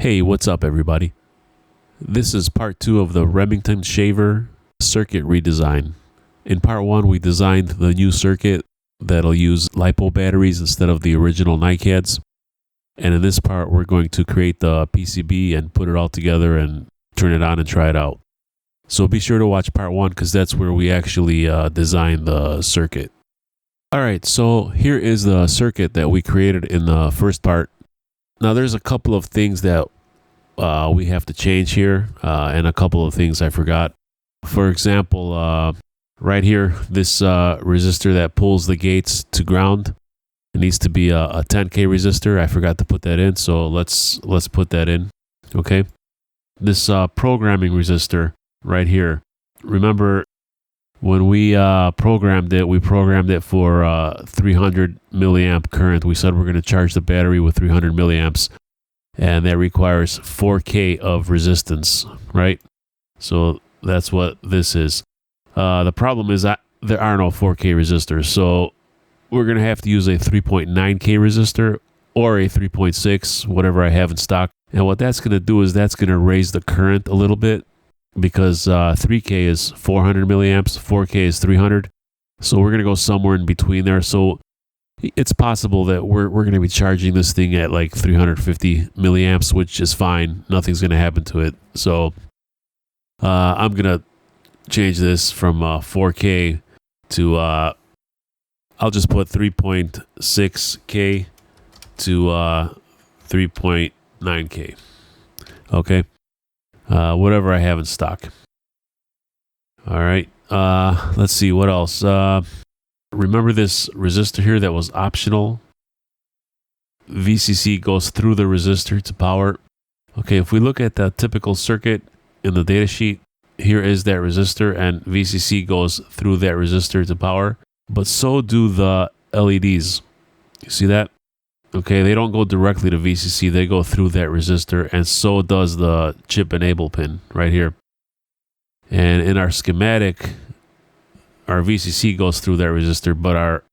Hey, what's up everybody? This is part 2 of the Remington shaver circuit redesign. In part 1 we designed the new circuit that'll use LiPo batteries instead of the original NiCads. And in this part we're going to create the PCB and put it all together and turn it on and try it out. So be sure to watch part 1 because that's where we actually design the circuit. Alright, so here is the circuit that we created in the first part. Now there's a couple of things that we have to change here and a couple of things I forgot. For example, right here, this resistor that pulls the gates to ground, it needs to be a 10K resistor. I forgot to put that in, so let's put that in. Okay. This programming resistor right here. Remember when we programmed it for 300 milliamp current. We said we're going to charge the battery with 300 milliamps. And that requires 4K of resistance, right? So that's what this is. The problem is that there are no 4K resistors. So we're going to have to use a 3.9K resistor or a 3.6, whatever I have in stock. And what that's going to do is that's going to raise the current a little bit because 3K is 400 milliamps, 4K is 300. So we're going to go somewhere in between there. So it's possible that we're going to be charging this thing at like 350 milliamps, which is fine. Nothing's going to happen to it. So I'm going to change this from 4K to, I'll just put 3.6K to 3.9K. Okay. Whatever I have in stock. All right. Let's see what else. Remember this resistor here that was optional? VCC goes through the resistor to power. Okay, if we look at the typical circuit in the datasheet, here is that resistor and VCC goes through that resistor to power. But so do the LEDs. You see that? Okay, they don't go directly to VCC, they go through that resistor, and so does the chip enable pin right here. And in our schematic, our VCC goes through that resistor, but our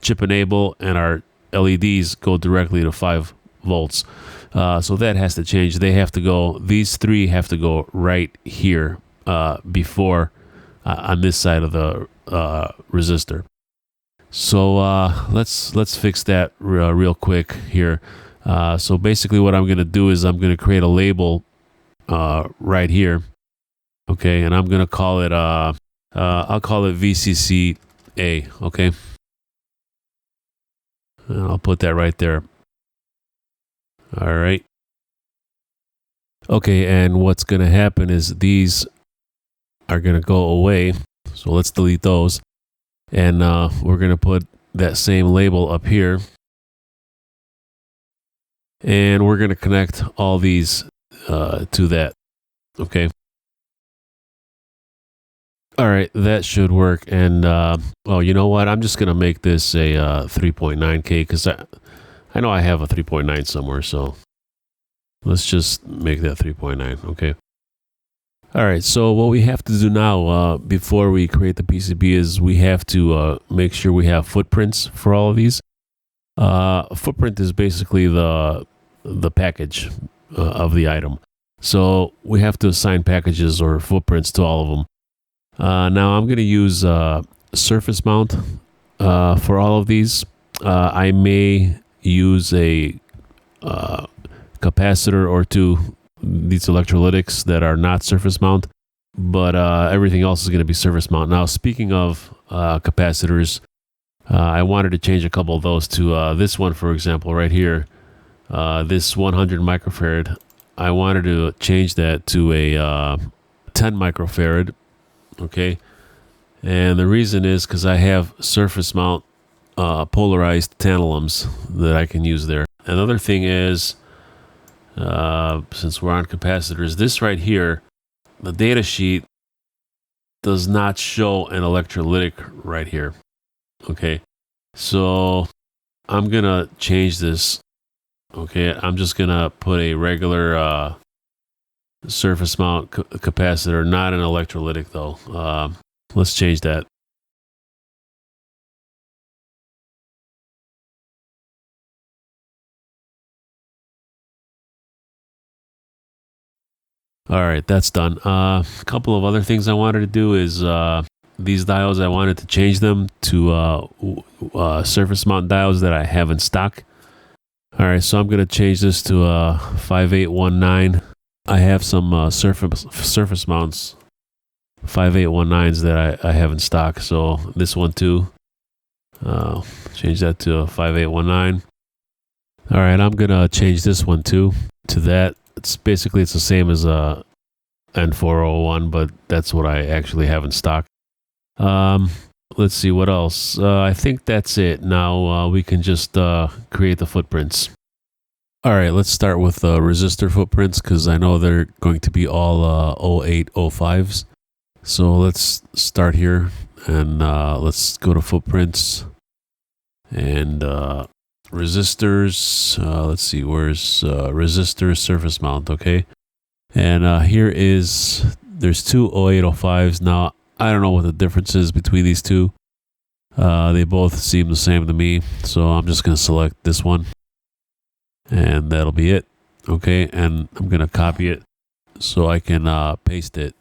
chip enable and our LEDs go directly to 5 volts. So that has to change. They have to go, these three have to go right here before on this side of the resistor. So let's fix that real quick here. So basically what I'm going to do is I'm going to create a label right here. Okay, and I'm going to call it I'll call it VCC A, okay? And I'll put that right there. All right. Okay, and what's going to happen is these are going to go away. So let's delete those. And we're going to put that same label up here. And we're going to connect all these to that, okay? All right, that should work. And, oh, you know what? I'm just going to make this a 3.9K because I know I have a 3.9 somewhere. So let's just make that 3.9, okay? All right, so what we have to do now before we create the PCB is we have to make sure we have footprints for all of these. A footprint is basically the package of the item. So we have to assign packages or footprints to all of them. Now I'm going to use surface mount for all of these. I may use a capacitor or two, these electrolytics that are not surface mount, but everything else is going to be surface mount. Now speaking of capacitors, I wanted to change a couple of those to this one, for example, right here, this 100 microfarad. I wanted to change that to a 10 microfarad. Okay, and the reason is because I have surface mount polarized tantalums that I can use there. Another thing is, since we're on capacitors, this right here, the data sheet does not show an electrolytic right here. Okay, so I'm gonna change this. Okay, I'm just gonna put a regular surface mount capacitor, not an electrolytic though. Let's change that. All right, that's done. A couple of other things I wanted to do is these diodes, I wanted to change them to surface mount diodes that I have in stock. All right, so I'm going to change this to 5819. I have some surface mounts 5819s that I have in stock. So this one too, change that to 5819. All right, I'm going to change this one too to that. It's the same as a N401, but that's what I actually have in stock. Let's see what else. I think that's it. Now we can just create the footprints. All right, let's start with resistor footprints because I know they're going to be all 0805s. So let's start here and let's go to footprints and resistors. Let's see, where's resistors surface mount? Okay, and there's two 0805s. Now I don't know what the difference is between these two. They both seem the same to me, so I'm just going to select this one, and that'll be it. Okay, and I'm going to copy it so I can paste it.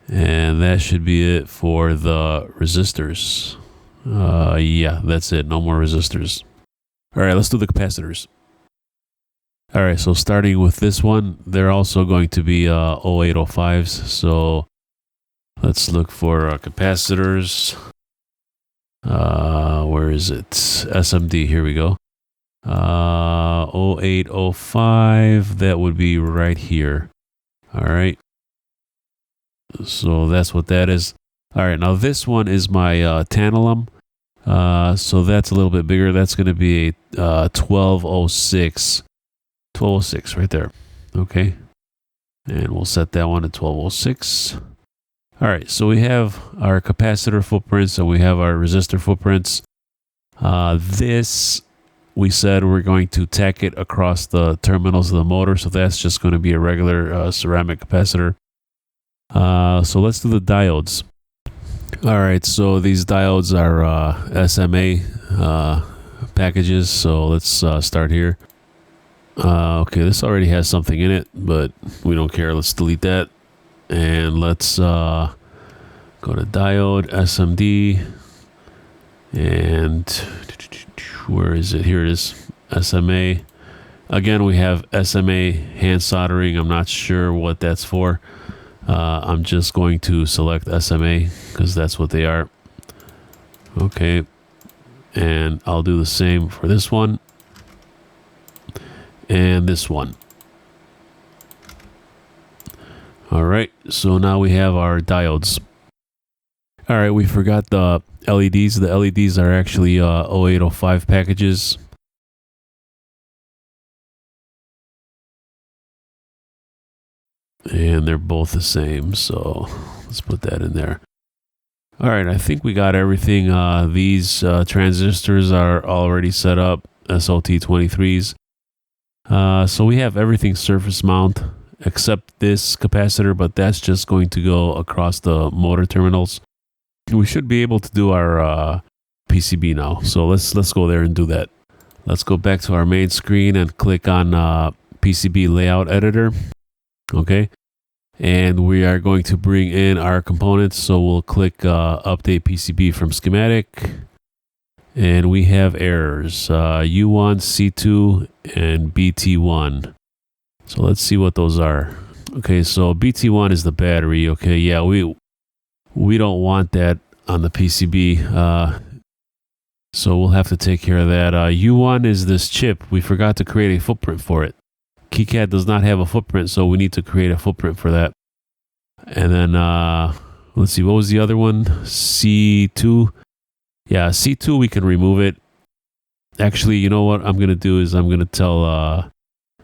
And that should be it for the resistors. Yeah, that's it. No more resistors. All right, let's do the capacitors. All right, so starting with this one, they're also going to be 0805s. So let's look for capacitors. Where is it? SMD, here we go. 0805, that would be right here. All right. So that's what that is. All right, now this one is my tantalum. So that's a little bit bigger. That's going to be a 1206. 1206 right there. Okay. And we'll set that one at 1206. All right, so we have our capacitor footprints and we have our resistor footprints. This, we said we're going to tack it across the terminals of the motor. So that's just going to be a regular ceramic capacitor. So let's do the diodes. All right, so these diodes are SMA packages. So let's start here. Okay, this already has something in it, but we don't care. Let's delete that. And let's go to diode, SMD. And where is it? Here it is, SMA. Again, we have SMA hand soldering. I'm not sure what that's for. I'm just going to select SMA because that's what they are. Okay. And I'll do the same for this one. And this one. All right. So now we have our diodes. All right. We forgot the LEDs. The LEDs are actually 0805 packages. And they're both the same, so let's put that in there. All right, I think we got everything. These transistors are already set up, SLT23s. So we have everything surface mount except this capacitor, but that's just going to go across the motor terminals. We should be able to do our PCB now, so let's go there and do that. Let's go back to our main screen and click on PCB layout editor. Okay, and we are going to bring in our components. So we'll click update PCB from schematic, and we have errors U1, C2, and BT1. So let's see what those are. Okay, so BT1 is the battery. Okay, yeah, we don't want that on the PCB. So we'll have to take care of that. U1 is this chip. We forgot to create a footprint for it. KiCad does not have a footprint, so we need to create a footprint for that. And then, let's see, what was the other one? C2. Yeah, C2, we can remove it. Actually, you know what I'm going to do is I'm going to tell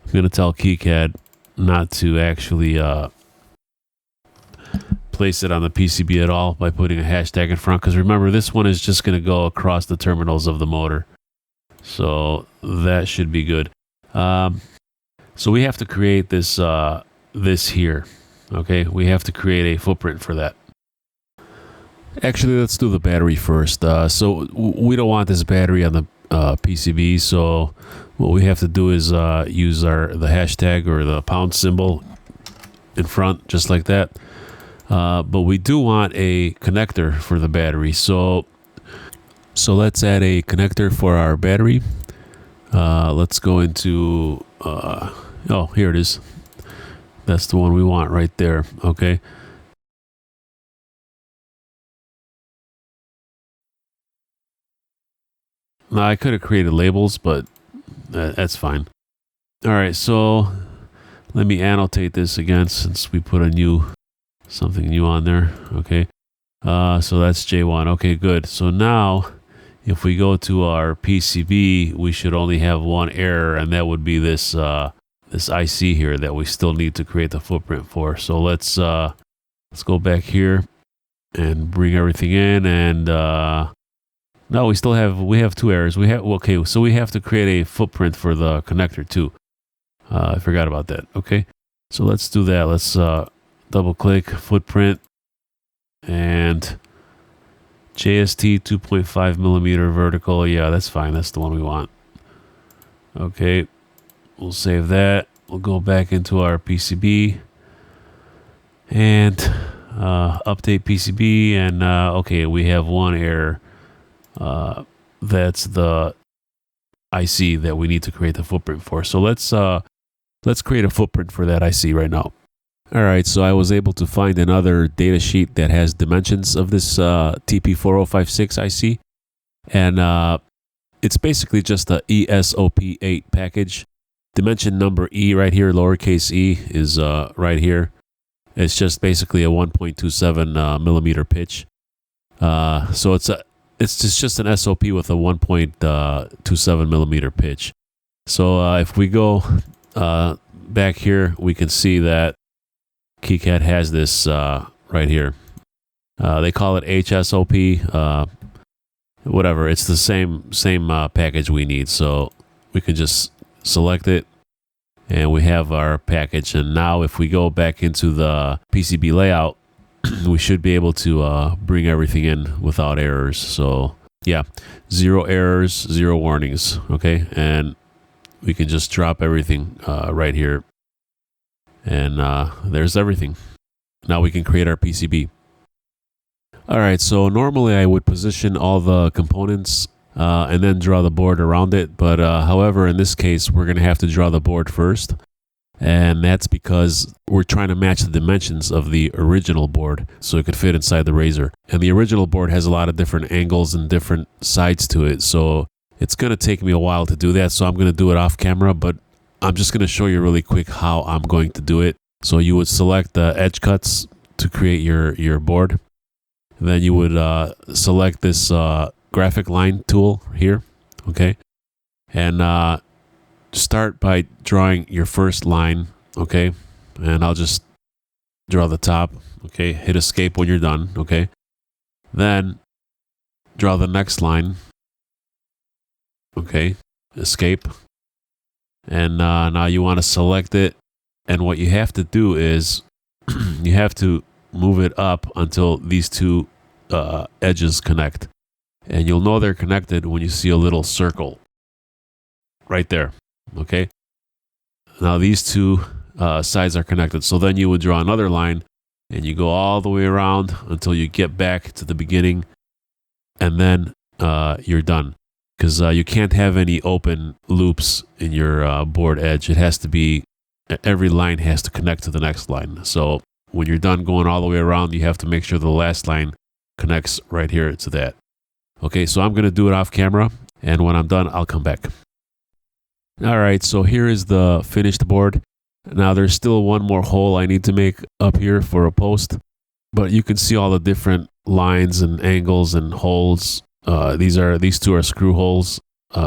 KiCad not to actually place it on the PCB at all by putting a hashtag in front. Because remember, this one is just going to go across the terminals of the motor. So that should be good. So we have to create this this here. Okay, we have to create a footprint for that. Actually, let's do the battery first. So we don't want this battery on the PCB. So what we have to do is use the hashtag or the pound symbol in front, just like that. But we do want a connector for the battery. So let's add a connector for our battery. Let's go into oh, here it is. That's the one we want right there. Okay. Now I could have created labels, but that's fine. All right, so let me annotate this again since we put something new on there. Okay. So that's J1. Okay, good. So now if we go to our PCB, we should only have one error, and that would be this IC here that we still need to create the footprint for. So let's go back here and bring everything in, and no, we have two errors. Okay, so we have to create a footprint for the connector too. I forgot about that. Okay, so let's do that. Let's double click footprint and JST 2.5 millimeter vertical. Yeah, that's fine. That's the one we want. Okay, we'll save that. We'll go back into our PCB and update PCB, and okay, we have one error. That's the IC that we need to create the footprint for. So let's create a footprint for that IC right now. All right, so I was able to find another data sheet that has dimensions of this TP4056 IC, and it's basically just a ESOP8 package. Dimension number E right here, lowercase e, is right here. It's just basically a 1.27 millimeter pitch. So it's just an SOP with a 1.27 millimeter pitch. So if we go back here, we can see that KiCad has this right here. They call it HSOP. Whatever, it's the same package we need. So we can just select it, and we have our package. And now if we go back into the PCB layout, we should be able to bring everything in without errors. So yeah, 0 errors, 0 warnings. Okay, and we can just drop everything right here, and there's everything. Now we can create our PCB. All right, so normally I would position all the components and then draw the board around it, but however, in this case, we're going to have to draw the board first. And that's because we're trying to match the dimensions of the original board so it could fit inside the razor. And the original board has a lot of different angles and different sides to it. So it's going to take me a while to do that. So I'm going to do it off camera, but I'm just going to show you really quick how I'm going to do it. So you would select the edge cuts to create your board. And then you would select this graphic line tool here. Okay. And start by drawing your first line, okay? And I'll just draw the top, okay? Hit escape when you're done, okay? Then draw the next line, okay? Escape. And now you want to select it. And what you have to do is you have to move it up until these two edges connect. And you'll know they're connected when you see a little circle right there. Okay, now these two sides are connected. So then you would draw another line, and you go all the way around until you get back to the beginning, and then you're done. Because you can't have any open loops in your board edge. It has to be, every line has to connect to the next line. So when you're done going all the way around, you have to make sure the last line connects right here to that. Okay, so I'm going to do it off camera, and when I'm done, I'll come back. All right, so here is the finished board. Now there's still one more hole I need to make up here for a post, but you can see all the different lines and angles and holes. These two are screw holes.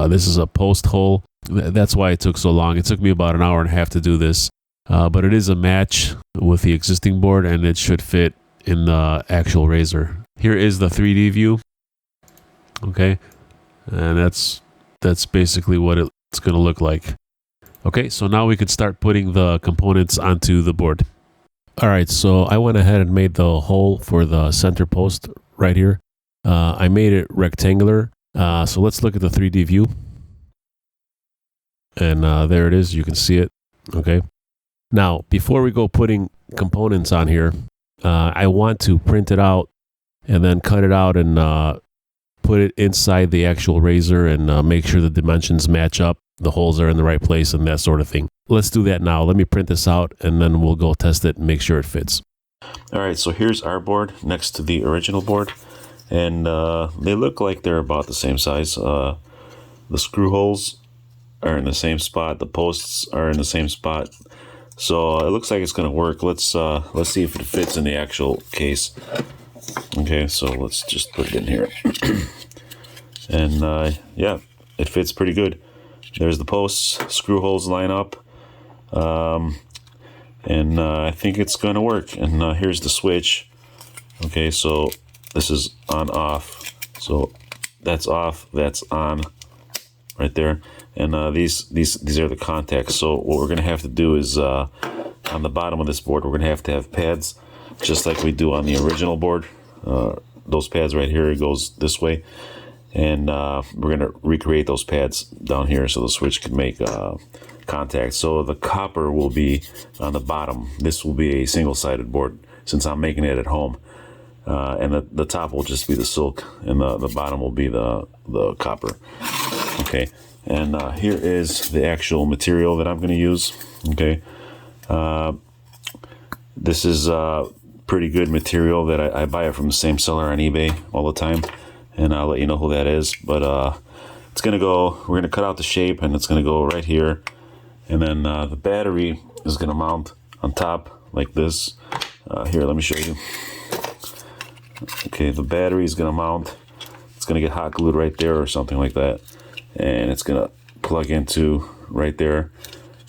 This is a post hole. That's why it took so long. It took me about an hour and a half to do this, but it is a match with the existing board, and it should fit in the actual razor. Here is the 3D view. Okay, and that's basically what it's going to look like. Okay, so now we can start putting the components onto the board. All right, so I went ahead and made the hole for the center post right here. I made it rectangular. So let's look at the 3D view. And there it is. You can see it. Okay. Now, before we go putting components on here, I want to print it out and then cut it out and put it inside the actual razor and make sure the dimensions match up, the holes are in the right place, and that sort of thing. Let's do that now. Let me print this out, and then we'll go test it and make sure it fits. All right, so here's our board next to the original board, and they look like they're about the same size. The screw holes are in the same spot. The posts are in the same spot. So it looks like it's going to work. Let's see if it fits in the actual case. Okay, so let's just put it in here. And yeah, it fits pretty good. There's the posts, screw holes line up. And I think it's going to work. And here's the switch. Okay, so this is on off. So that's off, that's on right there. And these are the contacts. So what we're going to have to do is on the bottom of this board, we're going to have pads just like we do on the original board. Those pads right here, it goes this way. And we're going to recreate those pads down here so the switch can make contact. So the copper will be on the bottom. This will be a single-sided board since I'm making it at home. And the top will just be the silk, and the bottom will be the copper. Okay, and here is the actual material that I'm going to use. Okay, this is pretty good material that I buy it from the same seller on eBay all the time, and I'll let you know who that is. But it's going to go, we're going to cut out the shape, and it's going to go right here. And then the battery is going to mount on top like this. Here, let me show you. Okay, the battery is going to mount. It's going to get hot glued right there or something like that. And it's going to plug into right there.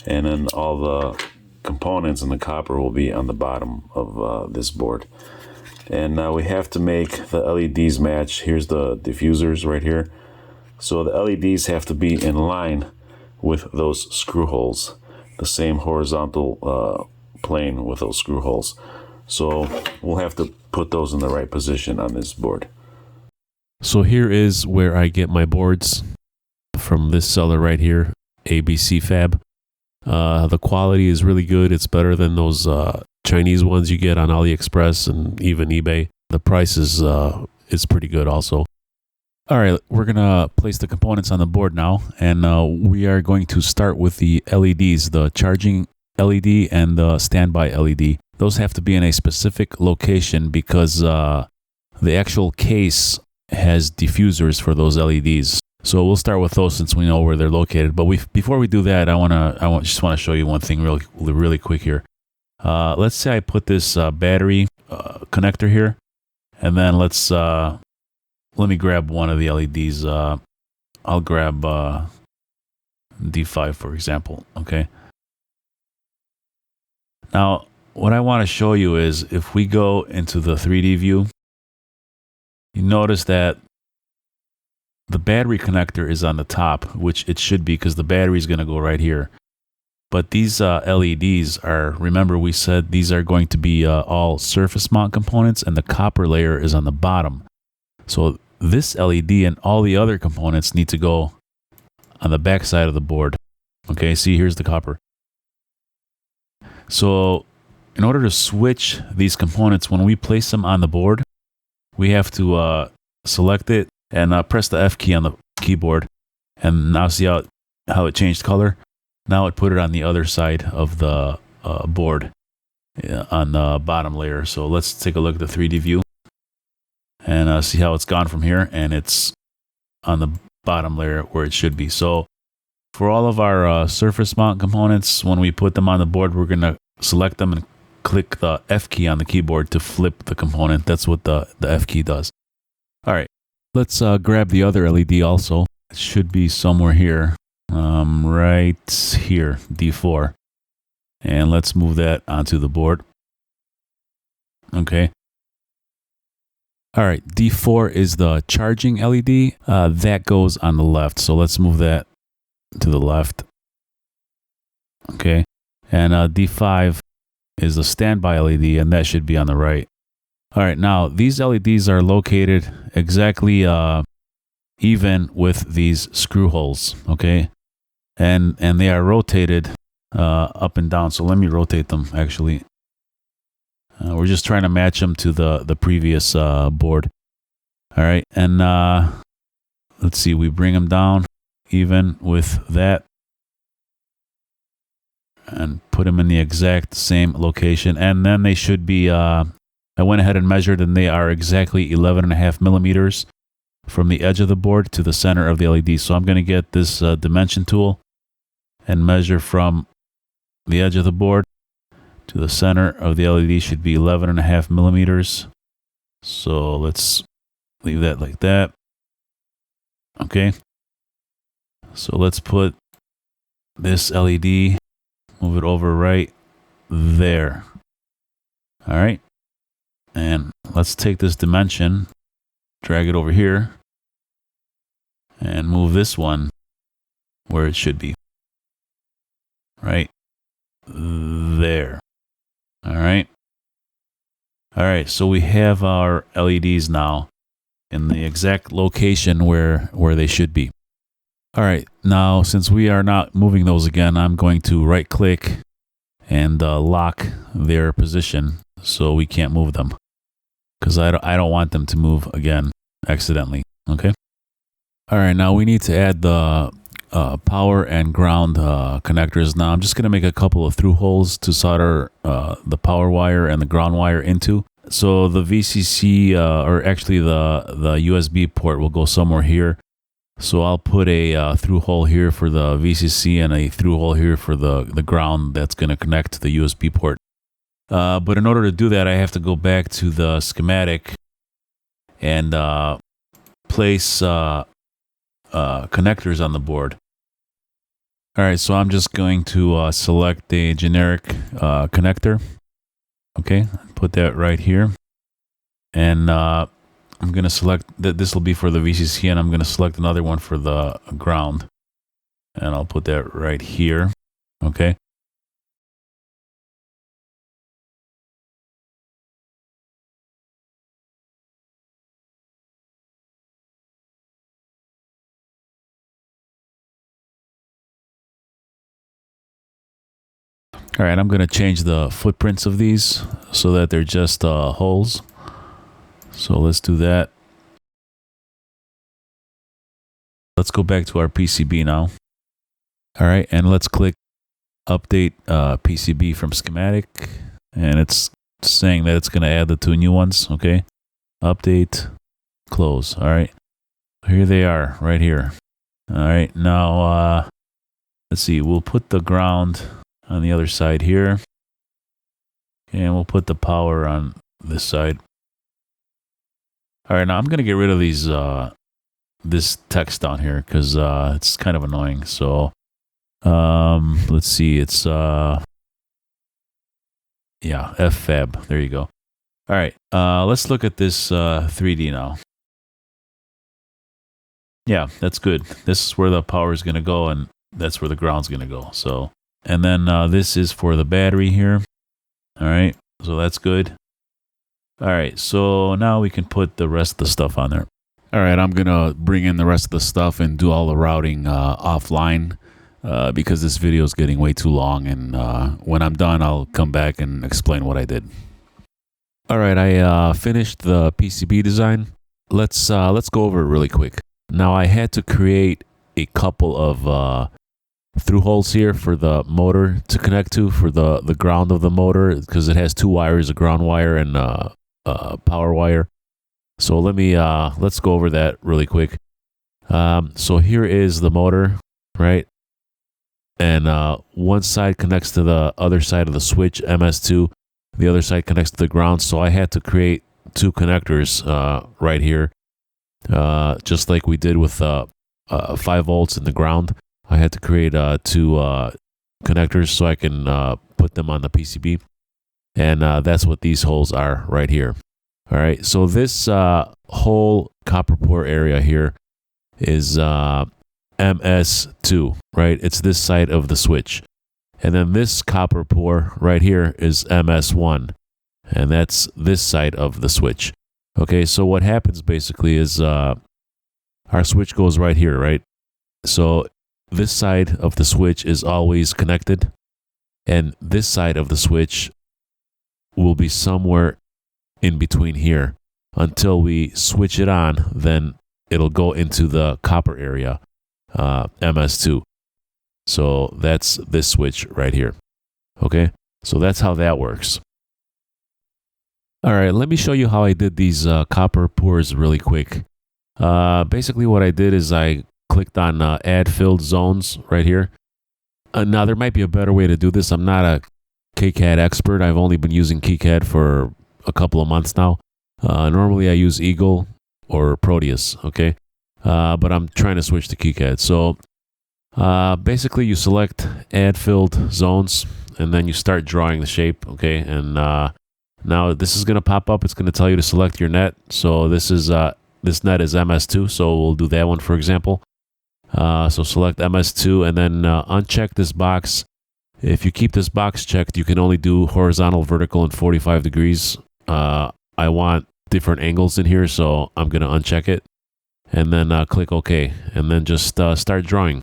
And then all the components and the copper will be on the bottom of this board. And now we have to make the LEDs match. Here's the diffusers right here. So the LEDs have to be in line with those screw holes, the same horizontal plane with those screw holes. So we'll have to put those in the right position on this board. So here is where I get my boards from this seller right here, ABC Fab. The quality is really good. It's better than those Chinese ones you get on AliExpress and even eBay. The price is pretty good also. All right, we're going to place the components on the board now, and we are going to start with the LEDs, the charging LED and the standby LED. Those have to be in a specific location because the actual case has diffusers for those LEDs. So we'll start with those since we know where they're located. But before we do that, I just want to show you one thing really quick here. Let's say I put this battery connector here, and then let me grab one of the LEDs. I'll grab D5, for example. Okay. Now, what I want to show you is if we go into the 3D view, you notice that the battery connector is on the top, which it should be because the battery is going to go right here. But these LEDs are, remember we said these are going to be all surface mount components, and the copper layer is on the bottom. So this LED and all the other components need to go on the back side of the board. Okay, see, here's the copper. So in order to switch these components, when we place them on the board, we have to select it and press the F key on the keyboard. And now see how it changed color? Now it put it on the other side of the board on the bottom layer. So let's take a look at the 3D view and see how it's gone from here. And it's on the bottom layer where it should be. So for all of our surface mount components, when we put them on the board, we're going to select them and click the F key on the keyboard to flip the component. That's what the F key does. All right, let's grab the other LED also. It should be somewhere here, right here, D4. And let's move that onto the board. Okay. All right, D4 is the charging LED. That goes on the left. So let's move that to the left. Okay. And D5 is the standby LED, and that should be on the right. All right, now these LEDs are located exactly even with these screw holes, okay? And they are rotated up and down. So let me rotate them, actually. We're just trying to match them to the previous board. All right, and let's see, we bring them down even with that and put them in the exact same location. And then they should be, I went ahead and measured, and they are exactly 11.5 millimeters from the edge of the board to the center of the LED. So I'm going to get this dimension tool and measure from the edge of the board to the center of the LED. Should be 11.5 millimeters. So let's leave that like that. Okay. So let's put this LED, move it over right there. All right. And let's take this dimension, drag it over here, and move this one where it should be. Right there. All right. All right. So we have our LEDs now in the exact location where they should be. All right. Now, since we are not moving those again, I'm going to right click and lock their position so we can't move them, because I don't want them to move again accidentally. Okay. All right. Now we need to add the power and ground connectors. Now I'm just going to make a couple of through holes to solder the power wire and the ground wire into. So the VCC, or actually the USB port, will go somewhere here. So I'll put a through hole here for the VCC and a through hole here for the ground that's going to connect to the USB port. But in order to do that, I have to go back to the schematic and place connectors on the board. All right, so I'm just going to select a generic connector. Okay, put that right here. And I'm going to select that. This will be for the VCC, and I'm going to select another one for the ground. And I'll put that right here. Okay. All right, I'm going to change the footprints of these so that they're just holes. So let's do that. Let's go back to our PCB now. All right, and let's click Update PCB from Schematic. And it's saying that it's going to add the two new ones. Okay, Update, Close. All right, here they are right here. All right, now let's see, we'll put the ground on the other side here. And we'll put the power on this side. All right, now I'm going to get rid of these this text down here because it's kind of annoying. So let's see, it's yeah, FFab. There you go. All right, let's look at this 3D now. Yeah, that's good. This is where the power is going to go, and that's where the ground's going to go. So, and then this is for the battery here. All right, so that's good. All right, so now we can put the rest of the stuff on there. All right, I'm going to bring in the rest of the stuff and do all the routing offline because this video is getting way too long. And when I'm done, I'll come back and explain what I did. All right, I finished the PCB design. Let's go over it really quick. Now, I had to create a couple of through holes here for the motor to connect to for the ground of the motor because it has two wires, a ground wire and power wire. So let's go over that really quick. So here is the motor, right? And one side connects to the other side of the switch, MS2. The other side connects to the ground. So I had to create two connectors right here, just like we did with 5 volts in the ground. I had to create two connectors so I can put them on the PCB. And that's what these holes are right here. All right, so this whole copper port area here is MS2, right? It's this side of the switch. And then this copper port right here is MS1. and that's this side of the switch. Okay, so what happens basically is our switch goes right here, right? So this side of the switch is always connected, and this side of the switch will be somewhere in between here until we switch it on. Then it'll go into the copper area, MS2. So that's this switch right here. Okay, so that's how that works. All right, let me show you how I did these copper pours really quick. Basically what I did is I clicked on add filled zones right here. Now there might be a better way to do this. I'm not a KiCad expert. I've only been using KiCad for a couple of months now. Normally I use Eagle or Proteus, okay? But I'm trying to switch to KiCad. So basically you select add filled zones and then you start drawing the shape, okay? And now this is going to pop up. It's going to tell you to select your net. So this is this net is MS2, so we'll do that one for example. So select MS2 and then uncheck this box. If you keep this box checked, you can only do horizontal, vertical, and 45 degrees. I want different angles in here, so I'm going to uncheck it. And then click OK. And then just start drawing.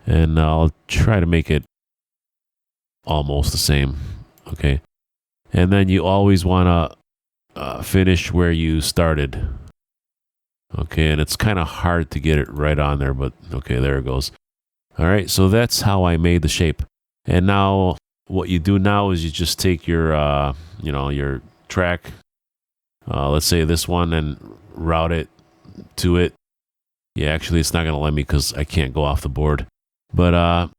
And I'll try to make it almost the same. Okay. And then you always want to finish where you started. Okay, and it's kind of hard to get it right on there, but okay, there it goes. All right, so that's how I made the shape. And now what you do now is you just take your, your track, let's say this one, and route it to it. Yeah, actually, it's not going to let me because I can't go off the board. But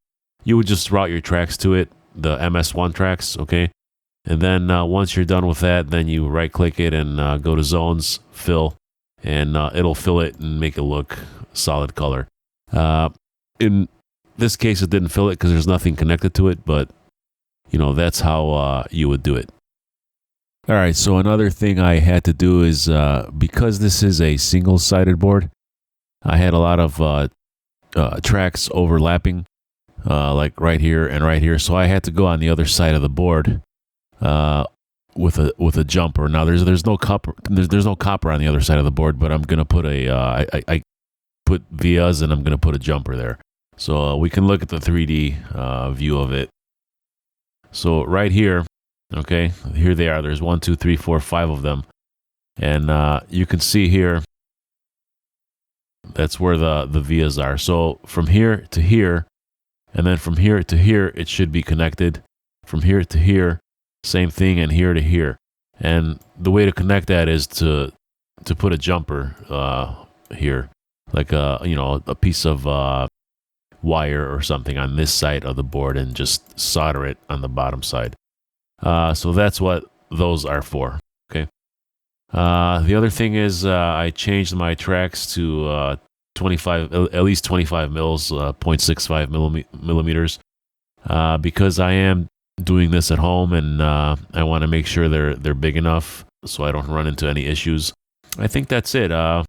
you would just route your tracks to it, the MS1 tracks, okay? And then once you're done with that, then you right-click it and go to Zones, Fill, and it'll fill it and make it look solid color. In this case, it didn't fill it because there's nothing connected to it, but, that's how you would do it. All right, so another thing I had to do is, because this is a single-sided board, I had a lot of tracks overlapping, like right here and right here, so I had to go on the other side of the board with a jumper. Now there's no copper on the other side of the board, but I'm gonna put I put vias and I'm gonna put a jumper there, so we can look at the 3D view of it. So right here, okay, here they are. There's 1, 2, 3, 4, 5 of them, and you can see here. That's where the vias are. So from here to here, and then from here to here, it should be connected. From here to here, same thing, and here to here. And the way to connect that is to put a jumper here, like a piece of wire or something on this side of the board, and just solder it on the bottom side. So that's what those are for. Okay. The other thing is I changed my tracks to 25, at least 25 mils, 0.65 millimeters, because I am doing this at home, and I want to make sure they're big enough so I don't run into any issues. I think that's it. Now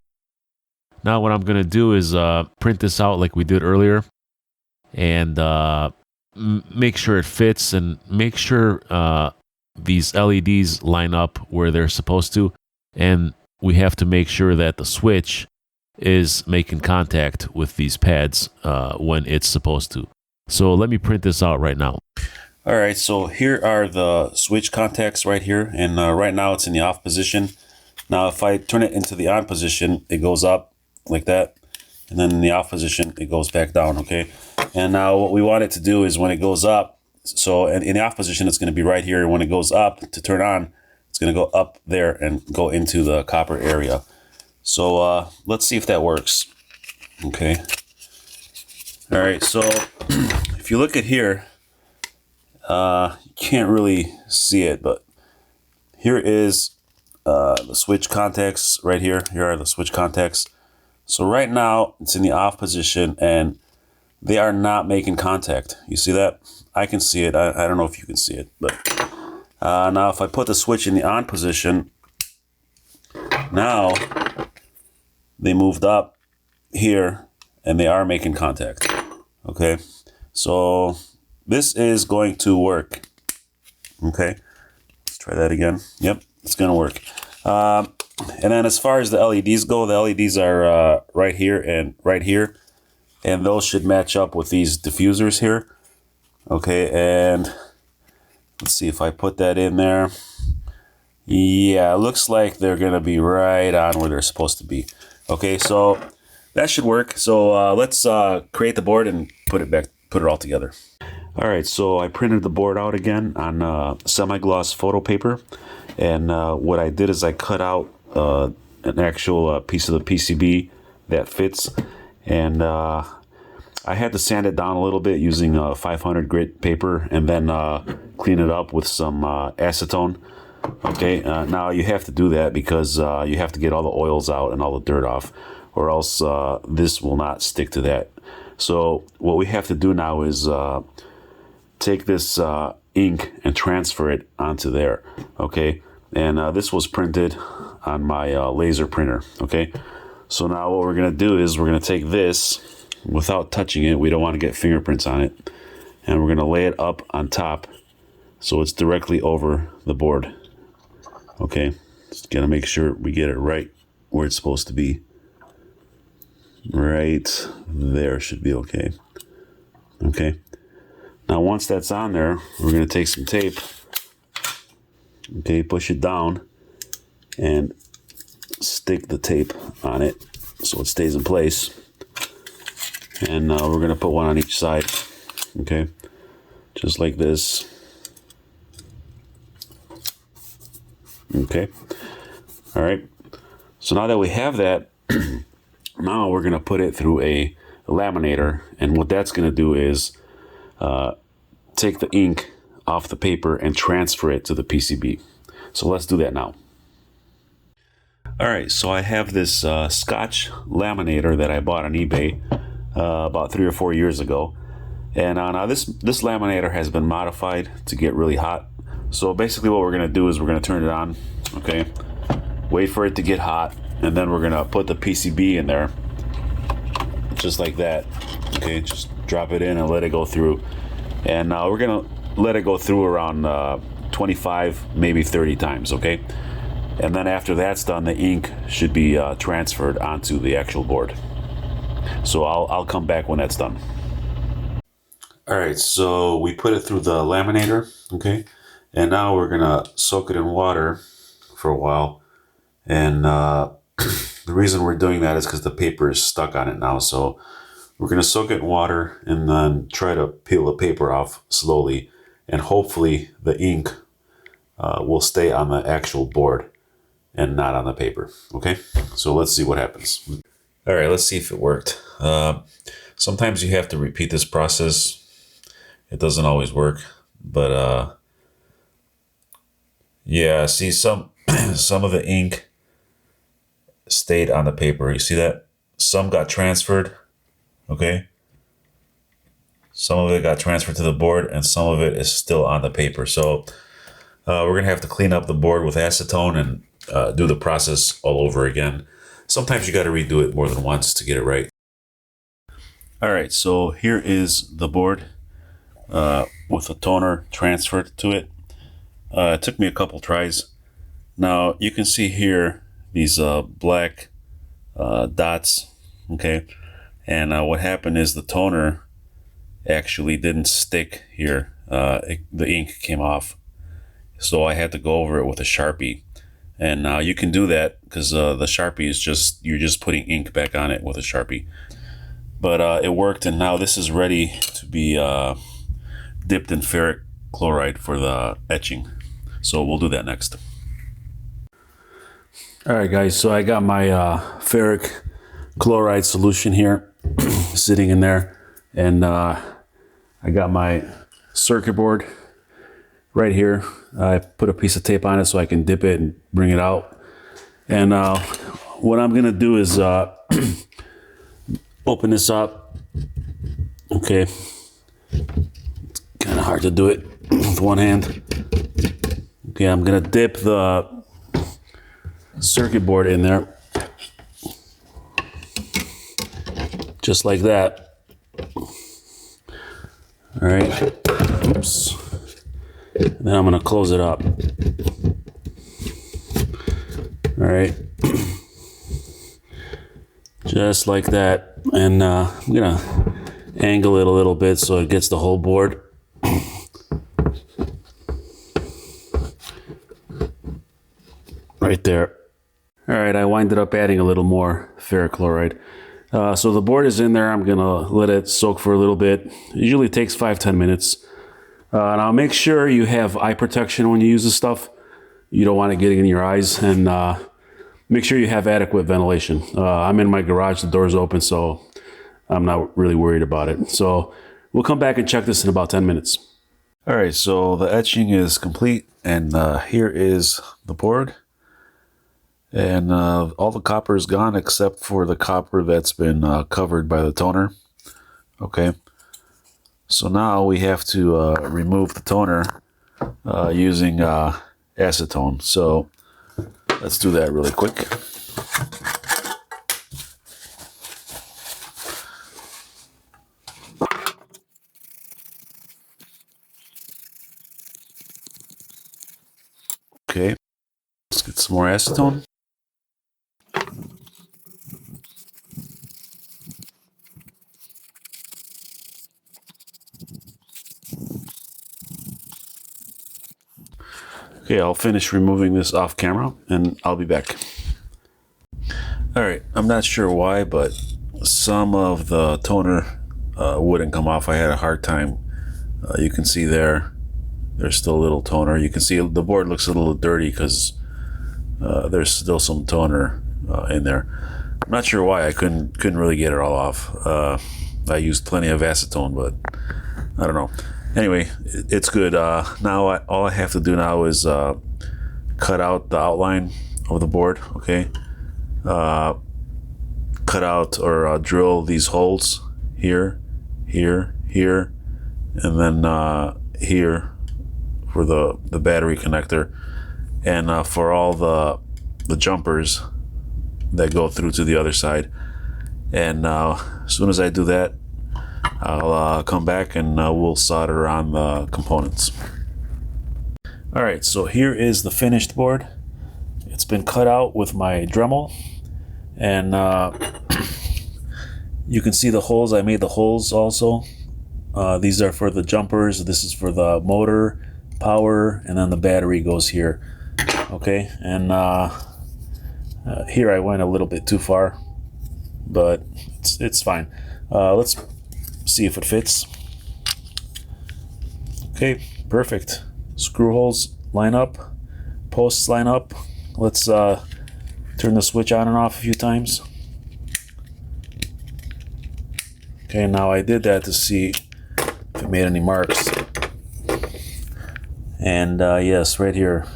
what I'm going to do is print this out like we did earlier, and make sure it fits, and make sure these LEDs line up where they're supposed to. And we have to make sure that the switch is making contact with these pads when it's supposed to. So let me print this out right now. All right, so here are the switch contacts right here. And right now it's in the off position. Now if I turn it into the on position, it goes up like that. And then in the off position, it goes back down, okay? And now what we want it to do is when it goes up, so in the off position, it's going to be right here. When it goes up to turn on, it's going to go up there and go into the copper area. So let's see if that works. Okay. All right, so if you look at here, you can't really see it, but here is the switch contacts right here. Here are the switch contacts. So right now it's in the off position and they are not making contact. You see that? I can see it. I don't know if you can see it, but now if I put the switch in the on position, now they moved up here and they are making contact. Okay, so this is going to work. Okay, let's try that again. Yep, it's gonna work. And then as far as the LEDs go, the LEDs are right here and right here, and those should match up with these diffusers here. Okay, and let's see if I put that in there. Yeah, it looks like they're gonna be right on where they're supposed to be. Okay, so that should work. So let's create the board and put it all together. All right, so I printed the board out again on semi-gloss photo paper, and what I did is I cut out an actual piece of the PCB that fits, and I had to sand it down a little bit using 500 grit paper, and then clean it up with some acetone. Okay, now you have to do that because you have to get all the oils out and all the dirt off, or else this will not stick to that. So what we have to do now is take this ink and transfer it onto there. Okay, and this was printed on my laser printer. Okay, so now what we're gonna do is we're gonna take this without touching it. We don't want to get fingerprints on it, and we're gonna lay it up on top so it's directly over the board. Okay, just gotta make sure we get it right where it's supposed to be. Right there should be okay. Okay, now once that's on there, we're gonna take some tape. Okay, push it down and stick the tape on it so it stays in place. And we're gonna put one on each side. Okay, just like this. Okay, all right, so now that we have that, now we're gonna put it through a laminator, and what that's gonna do is take the ink off the paper and transfer it to the PCB. So let's do that now. All right, so I have this Scotch laminator that I bought on eBay about 3 or 4 years ago, and now this laminator has been modified to get really hot. So basically what we're gonna do is we're gonna turn it on, okay, wait for it to get hot, and then we're gonna put the PCB in there, just like that. Okay, just drop it in and let it go through. And we're gonna let it go through around 25, maybe 30 times, okay? And then after that's done, the ink should be transferred onto the actual board. So I'll come back when that's done. All right, so we put it through the laminator, okay? And now we're gonna soak it in water for a while. And the reason we're doing that is because the paper is stuck on it now. So we're gonna soak it in water and then try to peel the paper off slowly. And hopefully the ink will stay on the actual board and not on the paper, okay? So let's see what happens. All right, let's see if it worked. Sometimes you have to repeat this process. It doesn't always work, but yeah, see, some of the ink stayed on the paper. You see that? Some got transferred, okay? Some of it got transferred to the board, and some of it is still on the paper. So we're gonna have to clean up the board with acetone and do the process all over again. Sometimes you gotta redo it more than once to get it right. All right, so here is the board with the toner transferred to it. It took me a couple tries. Now you can see here these black dots, okay? And what happened is the toner actually didn't stick here. The ink came off. So I had to go over it with a Sharpie. And now you can do that because the Sharpie is just, you're just putting ink back on it with a Sharpie. But it worked, and now this is ready to be dipped in ferric chloride for the etching. So we'll do that next. All right, guys, so I got my ferric chloride solution here sitting in there, and I got my circuit board right here. I put a piece of tape on it so I can dip it and bring it out. And what I'm gonna do is open this up. Okay, it's kind of hard to do it with one hand. Okay, I'm gonna dip the circuit board in there, just like that. All right, oops. And then I'm gonna close it up. right. Just like that. And I'm gonna angle it a little bit so it gets the whole board. Right there. All right, I winded up adding a little more ferrochloride. So the board is in there. I'm gonna let it soak for a little bit. It usually takes 5-10 minutes. Now make sure you have eye protection when you use this stuff. You don't want it getting in your eyes, and make sure you have adequate ventilation. I'm in my garage, the door's open, so I'm not really worried about it. So we'll come back and check this in about 10 minutes. All right, so the etching is complete, and here is the board. And all the copper is gone except for the copper that's been covered by the toner. Okay. So now we have to remove the toner using acetone. So let's do that really quick. Okay. Let's get some more acetone. Okay, I'll finish removing this off camera and I'll be back. All right, I'm not sure why, but some of the toner wouldn't come off. I had a hard time. You can see there's still a little toner. You can see the board looks a little dirty because there's still some toner in there. I'm not sure why. I couldn't really get it all off. I used plenty of acetone, but I don't know. Anyway, it's good. Now all I have to do now is cut out the outline of the board. Okay, cut out or drill these holes here, here, here, and then here for the battery connector, and for all the jumpers that go through to the other side. And as soon as I do that, I'll come back and we'll solder on the components. All right, so here is the finished board. It's been cut out with my Dremel, and you can see the holes. I made the holes also. These are for the jumpers. This is for the motor, power, and then the battery goes here. Okay, and here I went a little bit too far, but it's fine. Let's see if it fits. Okay, perfect. Screw holes line up, posts line up. Let's turn the switch on and off a few times. Okay, now I did that to see if it made any marks. And yes, right here.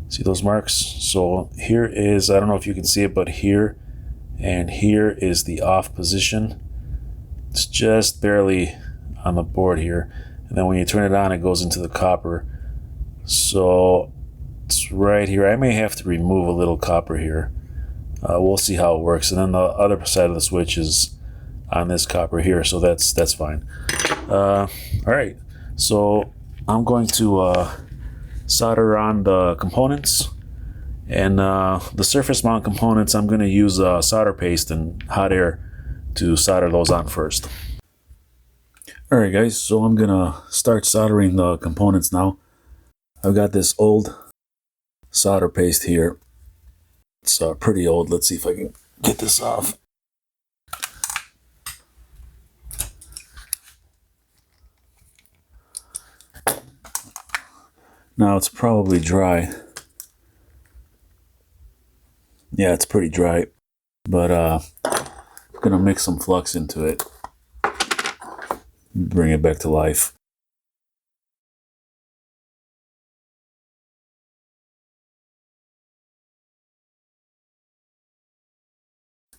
See those marks? So here is, I don't know if you can see it, but here and here is the off position. It's just barely on the board here. And then when you turn it on, it goes into the copper. So it's right here. I may have to remove a little copper here. We'll see how it works. And then the other side of the switch is on this copper here, so that's fine. All right, so I'm going to solder on the components, and the surface mount components, I'm going to use solder paste and hot air to solder those on first. All right, guys, so I'm going to start soldering the components now. I've got this old solder paste here. It's pretty old. Let's see if I can get this off. Now it's probably dry. Yeah, it's pretty dry, but I'm gonna mix some flux into it, bring it back to life.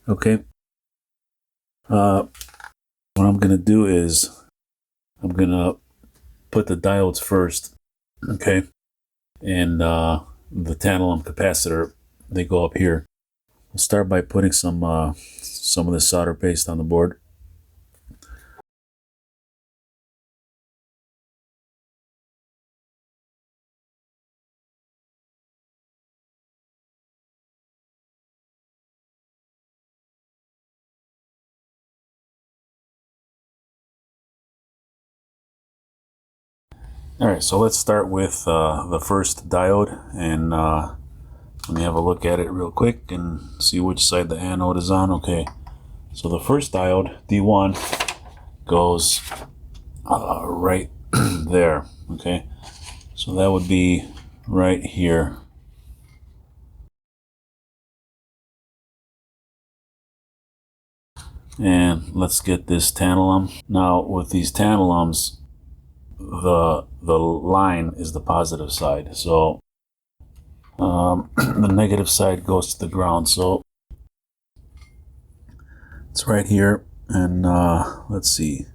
Okay. What I'm gonna do is I'm gonna put the diodes first. Okay, and the tantalum capacitor, they go up here. We'll start by putting some of this solder paste on the board. All right, so let's start with the first diode, and let me have a look at it real quick and see which side the anode is on. Okay, so the first diode, D1, goes right there. Okay, so that would be right here. And let's get this tantalum. Now with these tantalums, the line is the positive side, so the negative side goes to the ground. So it's right here, and let's see,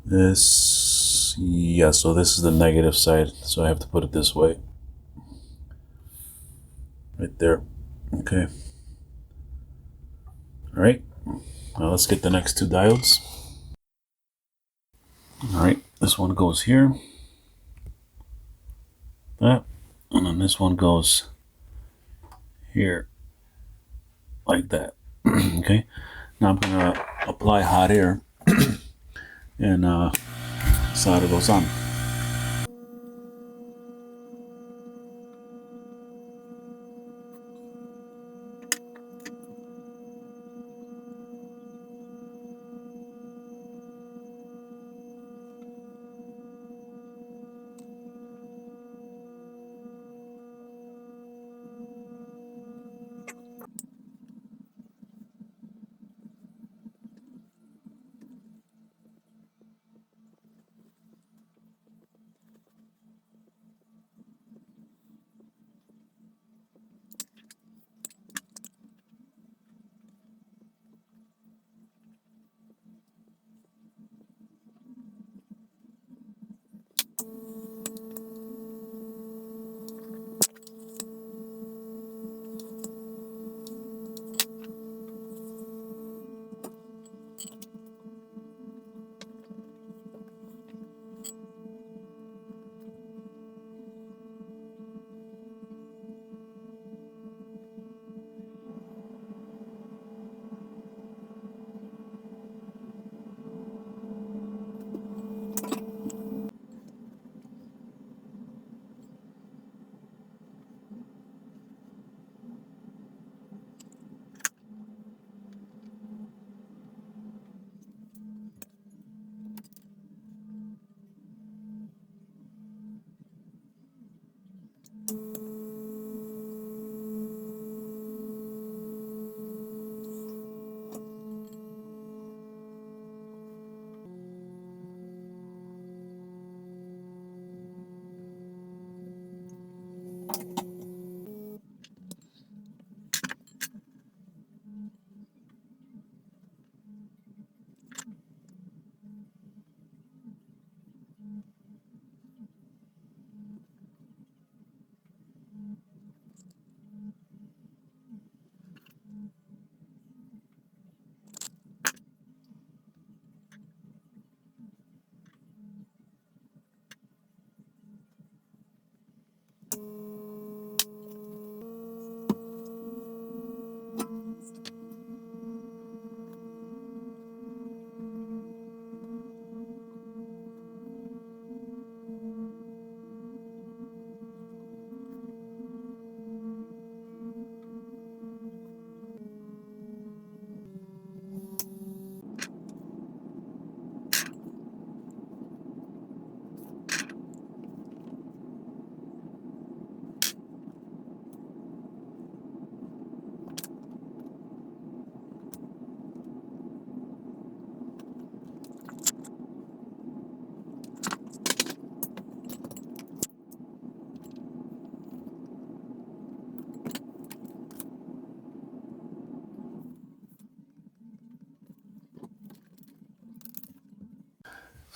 this, yeah, so this is the negative side, so I have to put it this way, right there. Okay, all right, now let's get the next two diodes. All right, this one goes here, that, and then this one goes here, like that. Okay, now I'm gonna apply hot air and solder those on.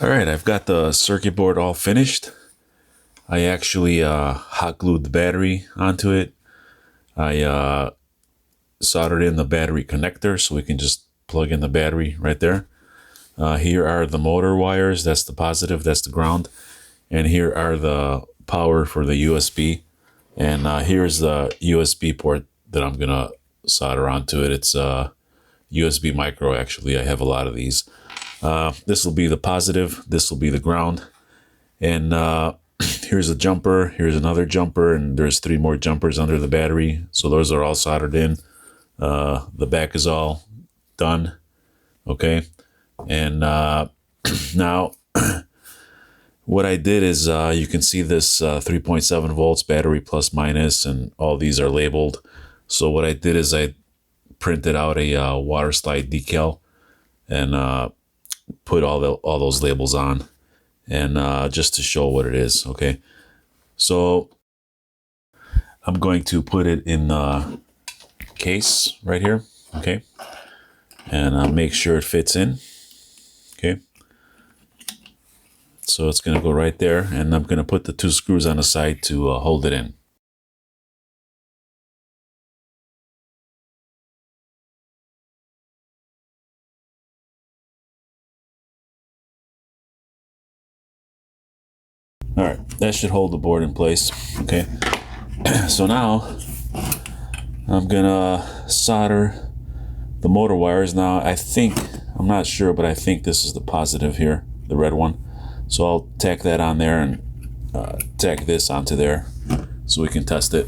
All right, I've got the circuit board all finished. I actually hot glued the battery onto it. I soldered in the battery connector so we can just plug in the battery right there. Here are the motor wires. That's the positive, that's the ground. And here are the power for the USB. And here's the USB port that I'm gonna solder onto it. It's USB micro, actually. I have a lot of these. This will be the positive, this will be the ground, And here's a jumper, here's another jumper, and there's 3 more jumpers under the battery. So those are all soldered in. The back is all done. Okay. And now what I did is you can see this 3.7 volts battery plus minus, and all these are labeled. So what I did is I printed out a water slide decal and put all those labels on, and just to show what it is. Okay, so I'm going to put it in the case right here. Okay, and make sure it fits in. Okay, so it's going to go right there, and I'm going to put the 2 screws on the side to hold it in. All right, that should hold the board in place. Okay, so now I'm gonna solder the motor wires. Now I'm not sure, but I think this is the positive here, the red one. So I'll tack that on there and tack this onto there so we can test it.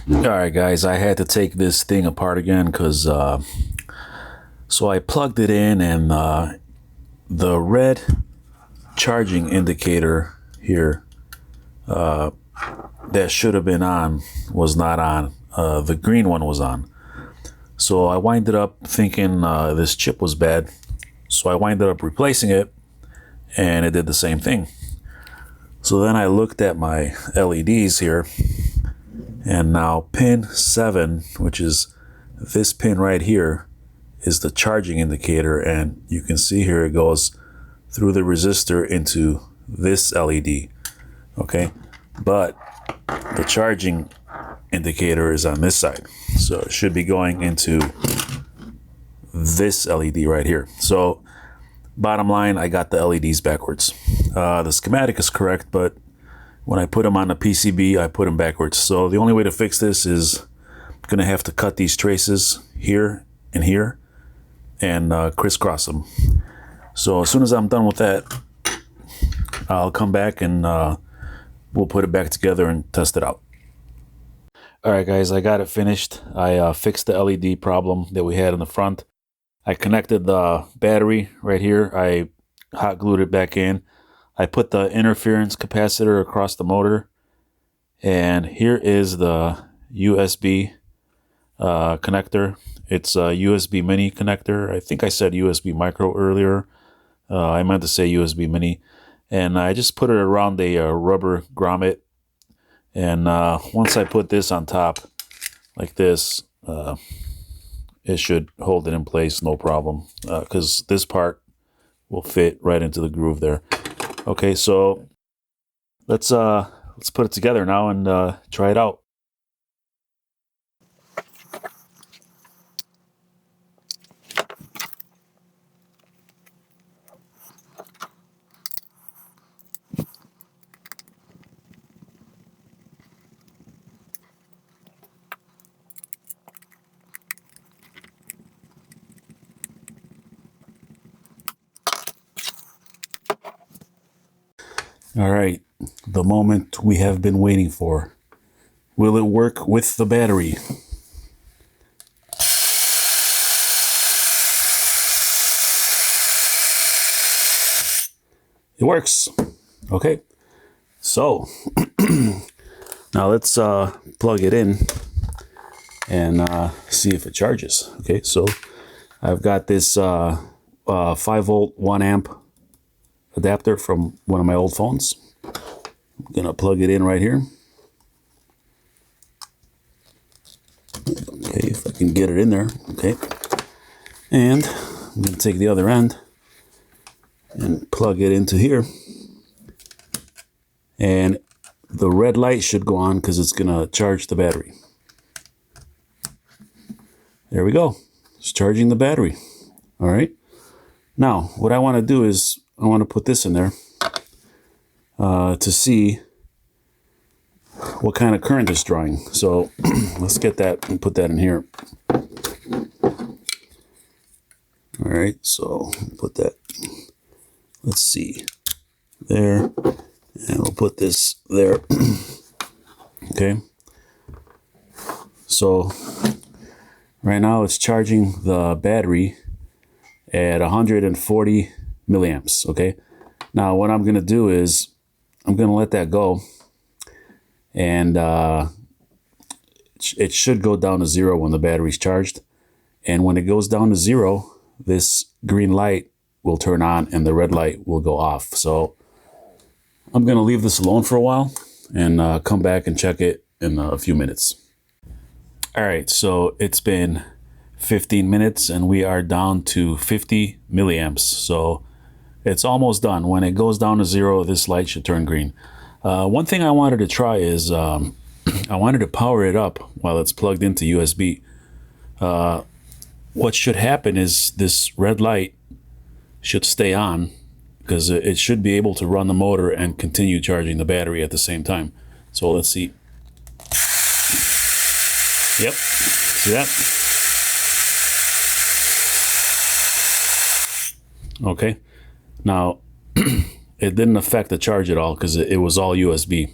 All right, guys, I had to take this thing apart again because so I plugged it in, and the red charging indicator here that should have been on was not on. The green one was on. So I winded up thinking this chip was bad. So I winded up replacing it, and it did the same thing. So then I looked at my LEDs here, and now pin 7, which is this pin right here, is the charging indicator, and you can see here it goes through the resistor into this LED. Okay, but the charging indicator is on this side, so it should be going into this LED right here. So bottom line, I got the LEDs backwards. The schematic is correct, but when I put them on the PCB, I put them backwards. So the only way to fix this is I'm gonna have to cut these traces here and here and crisscross them. So as soon as I'm done with that, I'll come back and we'll put it back together and test it out. All right, guys, I got it finished. I fixed the LED problem that we had in the front. I connected the battery right here. I hot glued it back in. I put the interference capacitor across the motor. And here is the USB connector. It's a USB mini connector. I think I said USB micro earlier. I meant to say USB mini. And I just put it around a rubber grommet. And once I put this on top, like this, it should hold it in place, no problem. Because this part will fit right into the groove there. Okay, so let's put it together now and try it out. All right, the moment we have been waiting for. Will it work with the battery? It works. Okay, so now let's plug it in and see if it charges. Okay, so I've got this 5-volt 1 amp adapter from one of my old phones. I'm gonna plug it in right here. Okay, if I can get it in there. Okay, and I'm gonna take the other end and plug it into here, and the red light should go on because it's gonna charge the battery. There we go, it's charging the battery. All right, now what I want to do is I want to put this in there to see what kind of current it's drawing. So let's get that and put that in here. All right, so put that. let's see, there, and we'll put this there. Okay, so right now it's charging the battery at 140 milliamps. Okay, now what I'm gonna do is I'm gonna let that go, and it should go down to 0 when the battery's charged. And when it goes down to 0, this green light will turn on and the red light will go off. So I'm gonna leave this alone for a while and come back and check it in a few minutes. All right, so it's been 15 minutes and we are down to 50 milliamps. So it's almost done. When it goes down to 0, this light should turn green. One thing I wanted to try is I wanted to power it up while it's plugged into USB. What should happen is this red light should stay on, because it should be able to run the motor and continue charging the battery at the same time. So let's see. Yep, see that? Okay, now it didn't affect the charge at all because it was all USB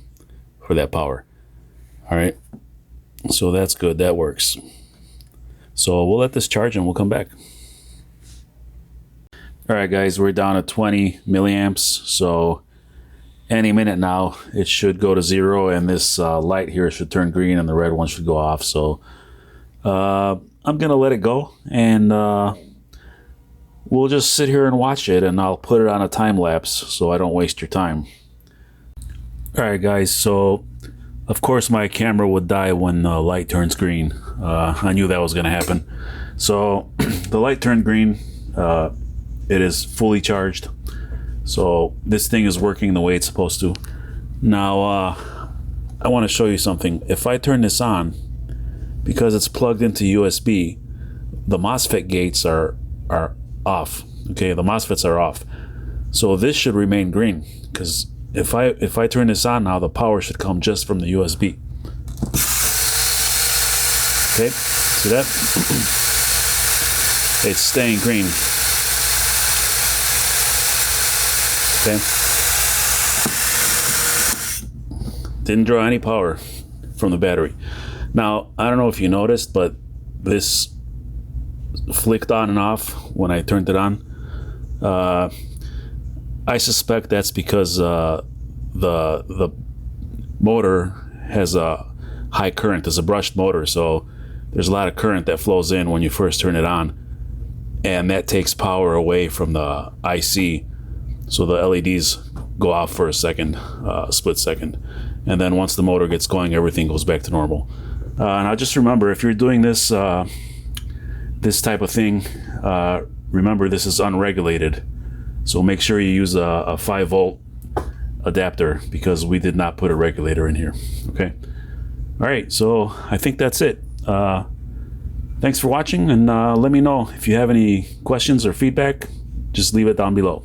for that power. All right, so that's good, that works. So we'll let this charge and we'll come back. All right, guys, we're down to 20 milliamps. So any minute now, it should go to 0 and this light here should turn green and the red one should go off. So I'm gonna let it go and we'll just sit here and watch it, and I'll put it on a time lapse so I don't waste your time. All right, guys, so of course my camera would die when the light turns green. I knew that was gonna happen. So the light turned green. It is fully charged. So this thing is working the way it's supposed to. Now I want to show you something. If I turn this on, because it's plugged into USB, the MOSFET gates are off. Okay, the MOSFETs are off. So this should remain green, because if I turn this on now, the power should come just from the USB. Okay, see that? It's staying green. Okay. Didn't draw any power from the battery. Now, I don't know if you noticed, but this flicked on and off when I turned it on. I suspect that's because the motor has a high current. It's a brushed motor, so there's a lot of current that flows in when you first turn it on, and that takes power away from the IC. So the LEDs go off for a second, split second, and then once the motor gets going, everything goes back to normal. And I just remember, if you're doing this this type of thing, remember this is unregulated. So make sure you use a 5-volt adapter, because we did not put a regulator in here. Okay. All right. So I think that's it. Thanks for watching, and let me know if you have any questions or feedback. Just leave it down below.